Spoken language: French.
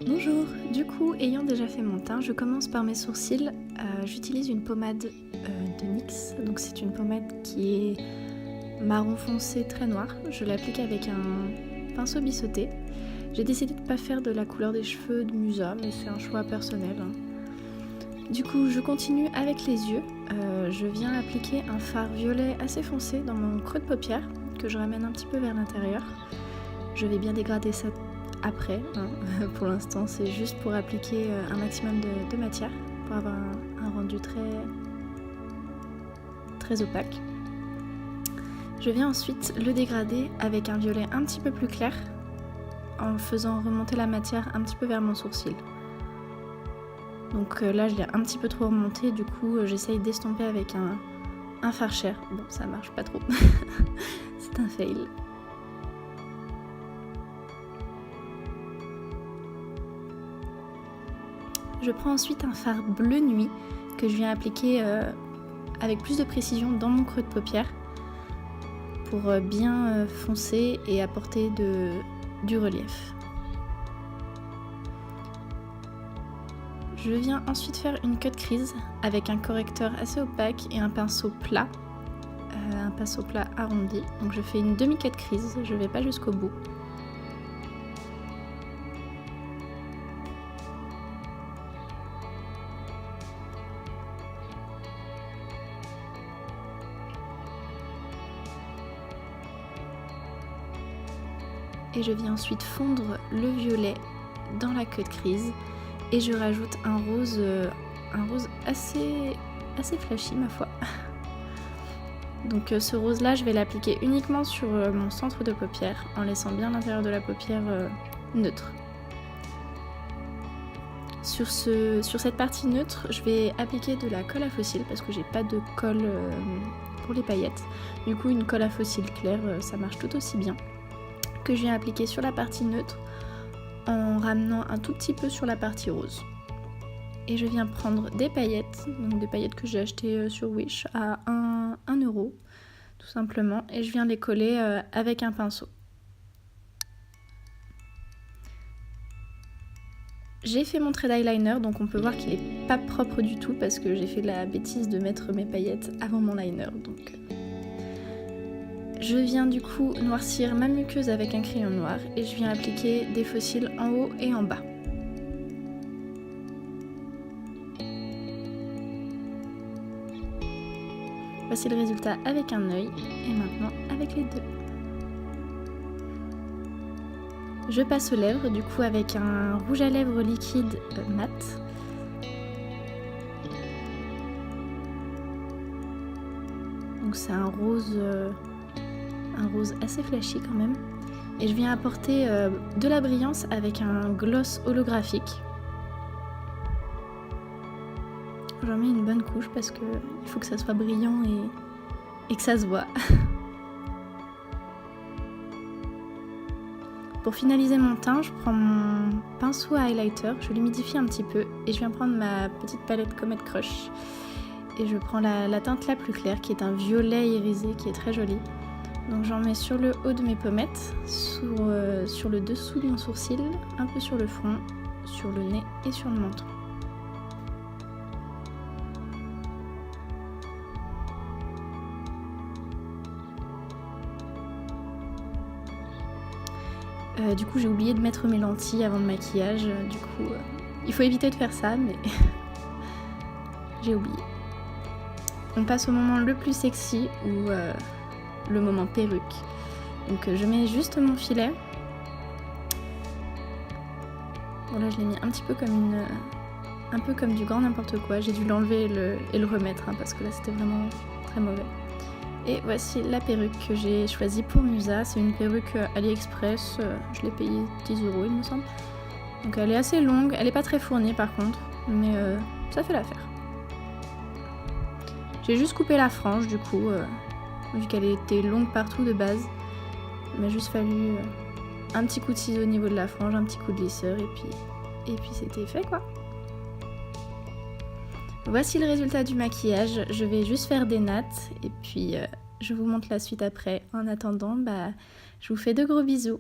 Bonjour, du coup, ayant déjà fait mon teint, je commence par mes sourcils. J'utilise une pommade de NYX, donc c'est une pommade qui est marron foncé très noir. Je l'applique avec un pinceau biseauté. J'ai décidé de ne pas faire de la couleur des cheveux de Musa, mais c'est un choix personnel. Du coup, je continue avec les yeux. Je viens appliquer un fard violet assez foncé dans mon creux de paupière, que je ramène un petit peu vers l'intérieur. Je vais bien dégrader ça après, pour l'instant c'est juste pour appliquer un maximum de matière pour avoir un rendu très opaque. Je viens ensuite le dégrader avec un violet un petit peu plus clair en faisant remonter la matière un petit peu vers mon sourcil. Donc là je l'ai un petit peu trop remonté, du coup j'essaye d'estomper avec un fard cher. Bon, ça marche pas trop, c'est un fail. Je prends ensuite un fard bleu nuit que je viens appliquer avec plus de précision dans mon creux de paupière pour bien foncer et apporter du relief. Je viens ensuite faire une cut crease avec un correcteur assez opaque et un pinceau plat arrondi. Donc je fais une demi-cut crease, je vais pas jusqu'au bout. Et je viens ensuite fondre le violet dans la cut crease et je rajoute un rose assez flashy ma foi. Donc ce rose là je vais l'appliquer uniquement sur mon centre de paupière en laissant bien l'intérieur de la paupière neutre. Sur cette partie neutre je vais appliquer de la colle à fossiles parce que j'ai pas de colle pour les paillettes. Du coup une colle à fossiles claire ça marche tout aussi bien. Que je viens appliquer sur la partie neutre en ramenant un tout petit peu sur la partie rose. Et je viens prendre des paillettes, donc des paillettes que j'ai achetées sur Wish à 1 euro tout simplement, et je viens les coller avec un pinceau. J'ai fait mon trait d'eyeliner, donc on peut voir qu'il n'est pas propre du tout parce que j'ai fait la bêtise de mettre mes paillettes avant mon liner. Donc je viens du coup noircir ma muqueuse avec un crayon noir et je viens appliquer des fossiles en haut et en bas. Voici le résultat avec un œil et maintenant avec les deux. Je passe aux lèvres du coup avec un rouge à lèvres liquide mat. Donc c'est un rose assez flashy quand même. Et je viens apporter de la brillance avec un gloss holographique. J'en mets une bonne couche parce qu'il faut que ça soit brillant et que ça se voit. Pour finaliser mon teint, je prends mon pinceau à highlighter, je l'humidifie un petit peu et je viens prendre ma petite palette Comet Crush. Et je prends la teinte la plus claire qui est un violet irisé qui est très joli. Donc j'en mets sur le haut de mes pommettes, sur le dessous de mon sourcil, un peu sur le front, sur le nez et sur le menton. Du coup j'ai oublié de mettre mes lentilles avant le maquillage, du coup il faut éviter de faire ça mais j'ai oublié. On passe au moment le plus sexy ou le moment perruque. Donc je mets juste mon filet. Bon là je l'ai mis un petit peu un peu comme du grand n'importe quoi. J'ai dû l'enlever et le remettre parce que là c'était vraiment très mauvais. Et voici la perruque que j'ai choisie pour Musa. C'est une perruque AliExpress. Je l'ai payée 10 € il me semble. Donc elle est assez longue. Elle n'est pas très fournie par contre. Mais ça fait l'affaire. J'ai juste coupé la frange du coup. Vu qu'elle était longue partout de base. Il m'a juste fallu un petit coup de ciseau au niveau de la frange. Un petit coup de lisseur. Et puis c'était fait quoi. Voici le résultat du maquillage, je vais juste faire des nattes et puis je vous montre la suite après. En attendant, je vous fais de gros bisous.